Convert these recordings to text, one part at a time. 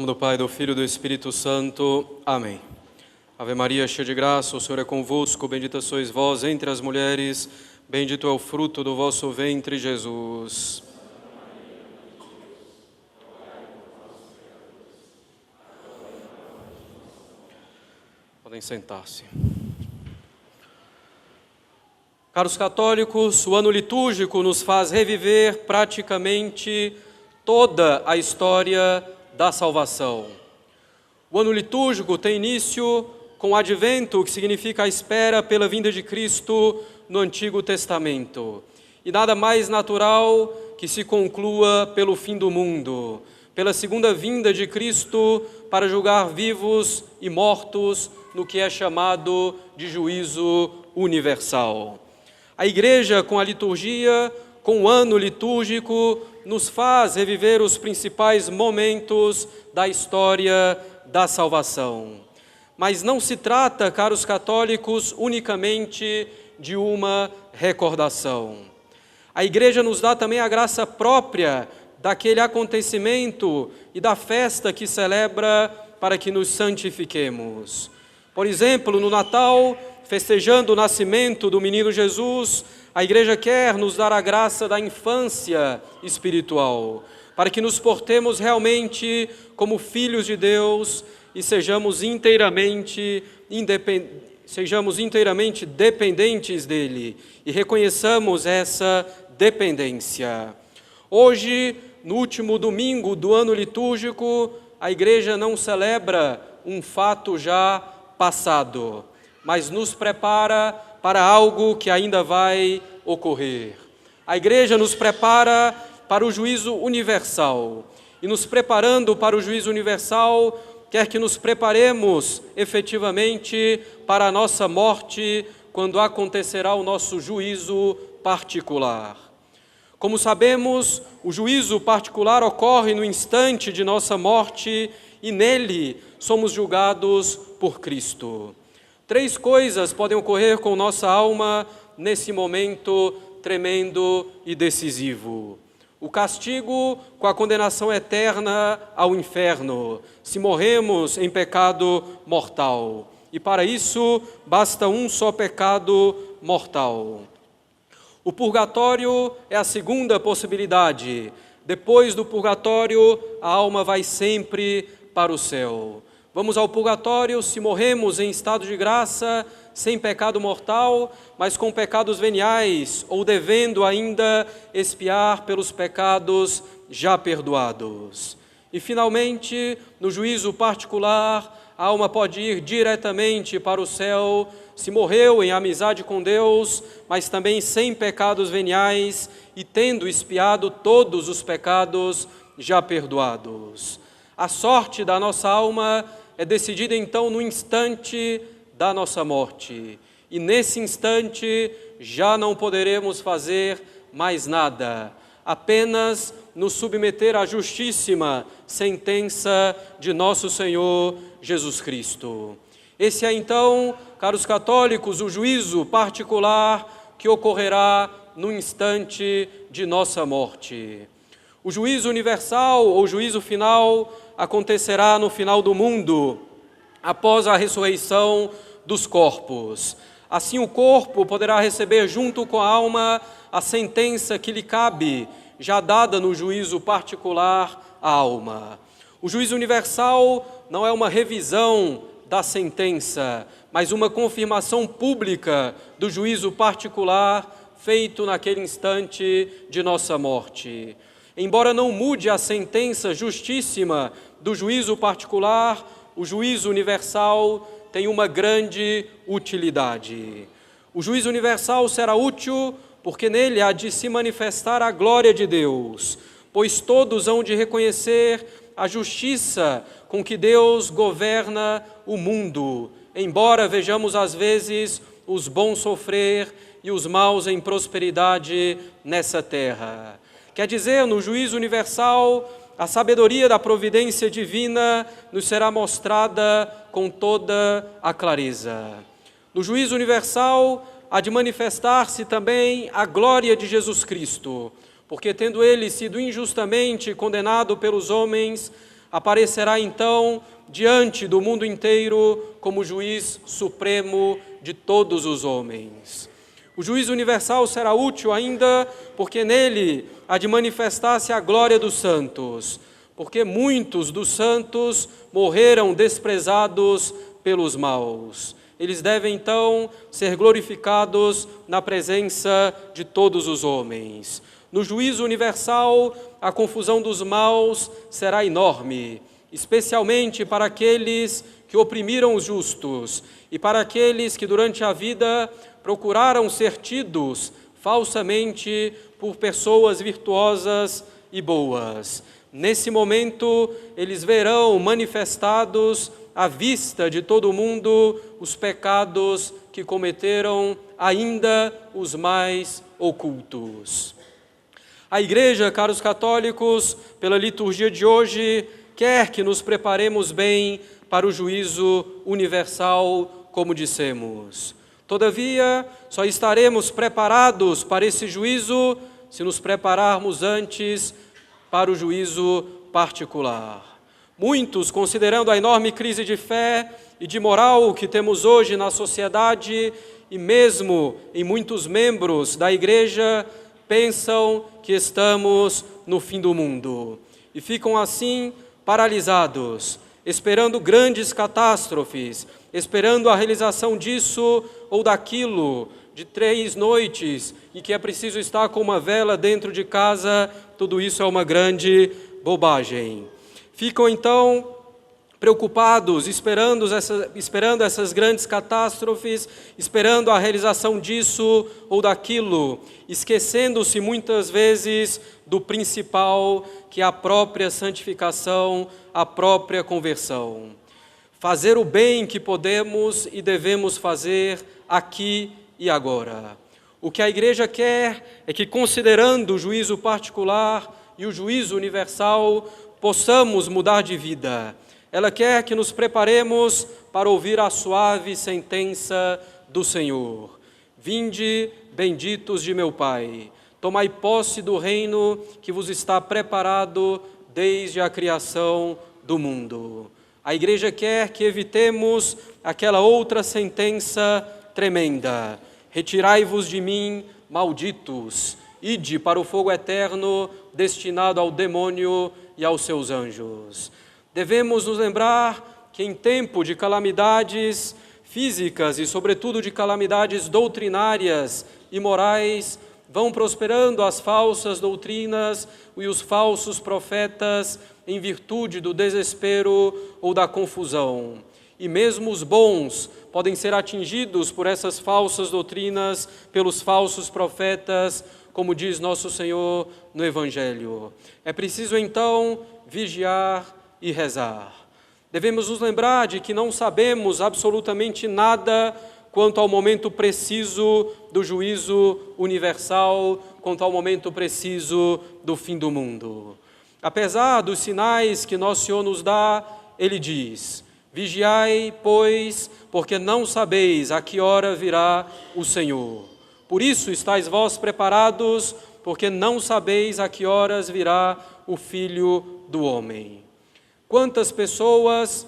Em nome do Pai, do Filho e do Espírito Santo. Amém. Ave Maria, cheia de graça, o Senhor é convosco, bendita sois vós entre as mulheres, bendito é o fruto do vosso ventre, Jesus. Podem sentar-se. Caros católicos, o ano litúrgico nos faz reviver praticamente toda a história da salvação. O ano litúrgico tem início com o advento, que significa a espera pela vinda de Cristo no Antigo Testamento. E nada mais natural que se conclua pelo fim do mundo, pela segunda vinda de Cristo para julgar vivos e mortos no que é chamado de juízo universal. A Igreja, com a liturgia, com o ano litúrgico, nos faz reviver os principais momentos da história da salvação. Mas não se trata, caros católicos, unicamente de uma recordação. A Igreja nos dá também a graça própria daquele acontecimento e da festa que celebra para que nos santifiquemos. Por exemplo, no Natal, festejando o nascimento do menino Jesus, a Igreja quer nos dar a graça da infância espiritual, para que nos portemos realmente como filhos de Deus e sejamos inteiramente dependentes dEle e reconheçamos essa dependência. Hoje, no último domingo do ano litúrgico, a Igreja não celebra um fato já passado, mas nos prepara para algo que ainda vai ocorrer. A Igreja nos prepara para o juízo universal. E nos preparando para o juízo universal, quer que nos preparemos efetivamente para a nossa morte, quando acontecerá o nosso juízo particular. Como sabemos, o juízo particular ocorre no instante de nossa morte e nele somos julgados por Cristo. 3 coisas podem ocorrer com nossa alma nesse momento tremendo e decisivo. O castigo com a condenação eterna ao inferno, se morremos em pecado mortal. E para isso basta um só pecado mortal. O purgatório é a segunda possibilidade. Depois do purgatório, a alma vai sempre para o céu. Vamos ao purgatório se morremos em estado de graça, sem pecado mortal, mas com pecados veniais, ou devendo ainda expiar pelos pecados já perdoados. E finalmente, no juízo particular, a alma pode ir diretamente para o céu, se morreu em amizade com Deus, mas também sem pecados veniais e tendo expiado todos os pecados já perdoados. A sorte da nossa alma é decidida então no instante da nossa morte. E nesse instante já não poderemos fazer mais nada, apenas nos submeter à justíssima sentença de nosso Senhor Jesus Cristo. Esse é então, caros católicos, o juízo particular que ocorrerá no instante de nossa morte. O juízo universal ou juízo final acontecerá no final do mundo, após a ressurreição dos corpos. Assim o corpo poderá receber junto com a alma a sentença que lhe cabe, já dada no juízo particular à alma. O juízo universal não é uma revisão da sentença, mas uma confirmação pública do juízo particular feito naquele instante de nossa morte. Embora não mude a sentença justíssima do juízo particular, o juízo universal tem uma grande utilidade. O juízo universal será útil porque nele há de se manifestar a glória de Deus, pois todos hão de reconhecer a justiça com que Deus governa o mundo, embora vejamos às vezes os bons sofrer e os maus em prosperidade nessa terra. Quer dizer, no juízo universal, a sabedoria da providência divina nos será mostrada com toda a clareza. No juízo universal, há de manifestar-se também a glória de Jesus Cristo, porque tendo ele sido injustamente condenado pelos homens, aparecerá então diante do mundo inteiro como juiz supremo de todos os homens. O juízo universal será útil ainda porque nele há de manifestar-se a glória dos santos, porque muitos dos santos morreram desprezados pelos maus. Eles devem, então, ser glorificados na presença de todos os homens. No juízo universal, a confusão dos maus será enorme, especialmente para aqueles que oprimiram os justos e para aqueles que, durante a vida, procuraram ser tidos falsamente por pessoas virtuosas e boas. Nesse momento, eles verão manifestados à vista de todo mundo os pecados que cometeram, ainda os mais ocultos. A Igreja, caros católicos, pela liturgia de hoje, quer que nos preparemos bem para o juízo universal, como dissemos. Todavia, só estaremos preparados para esse juízo se nos prepararmos antes para o juízo particular. Muitos, considerando a enorme crise de fé e de moral que temos hoje na sociedade e mesmo em muitos membros da Igreja, pensam que estamos no fim do mundo e ficam assim paralisados, esperando grandes catástrofes, esperando a realização disso ou daquilo, de 3 noites, e que é preciso estar com uma vela dentro de casa. Tudo isso é uma grande bobagem. Ficam então preocupados, esperando essas grandes catástrofes, esperando a realização disso ou daquilo, esquecendo-se muitas vezes do principal, que é a própria santificação, a própria conversão. Fazer o bem que podemos e devemos fazer aqui e agora. O que a Igreja quer é que, considerando o juízo particular e o juízo universal, possamos mudar de vida. Ela quer que nos preparemos para ouvir a suave sentença do Senhor. Vinde, benditos de meu Pai, tomai posse do reino que vos está preparado desde a criação do mundo. A Igreja quer que evitemos aquela outra sentença tremenda: retirai-vos de mim, malditos, ide para o fogo eterno destinado ao demônio e aos seus anjos. Devemos nos lembrar que em tempo de calamidades físicas e sobretudo de calamidades doutrinárias e morais, vão prosperando as falsas doutrinas e os falsos profetas em virtude do desespero ou da confusão. E mesmo os bons podem ser atingidos por essas falsas doutrinas, pelos falsos profetas, como diz nosso Senhor no Evangelho. É preciso então vigiar e rezar. Devemos nos lembrar de que não sabemos absolutamente nada quanto ao momento preciso do juízo universal, quanto ao momento preciso do fim do mundo. Apesar dos sinais que nosso Senhor nos dá, Ele diz: vigiai, pois, porque não sabeis a que hora virá o Senhor. Por isso estáis vós preparados, porque não sabeis a que horas virá o Filho do Homem. Quantas pessoas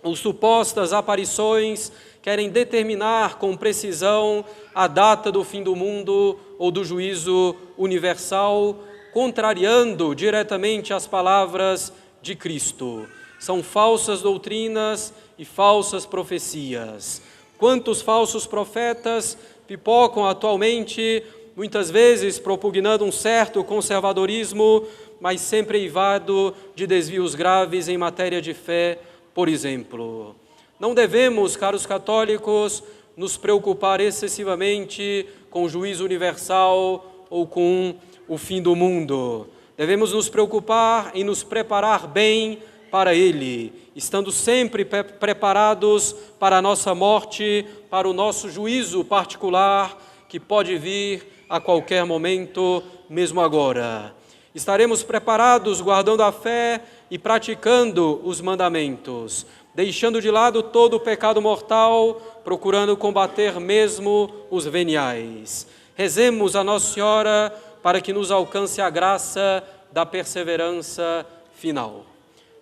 ou supostas aparições querem determinar com precisão a data do fim do mundo ou do juízo universal, contrariando diretamente as palavras de Cristo. São falsas doutrinas e falsas profecias. Quantos falsos profetas pipocam atualmente, muitas vezes propugnando um certo conservadorismo, mas sempre eivado de desvios graves em matéria de fé, por exemplo. Não devemos, caros católicos, nos preocupar excessivamente com o juízo universal ou com o fim do mundo. Devemos nos preocupar em nos preparar bem para ele, estando sempre preparados para a nossa morte, para o nosso juízo particular, que pode vir a qualquer momento, mesmo agora. Estaremos preparados, guardando a fé e praticando os mandamentos, deixando de lado todo o pecado mortal, procurando combater mesmo os veniais. Rezemos a Nossa Senhora para que nos alcance a graça da perseverança final.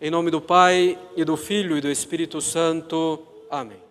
Em nome do Pai, e do Filho, e do Espírito Santo. Amém.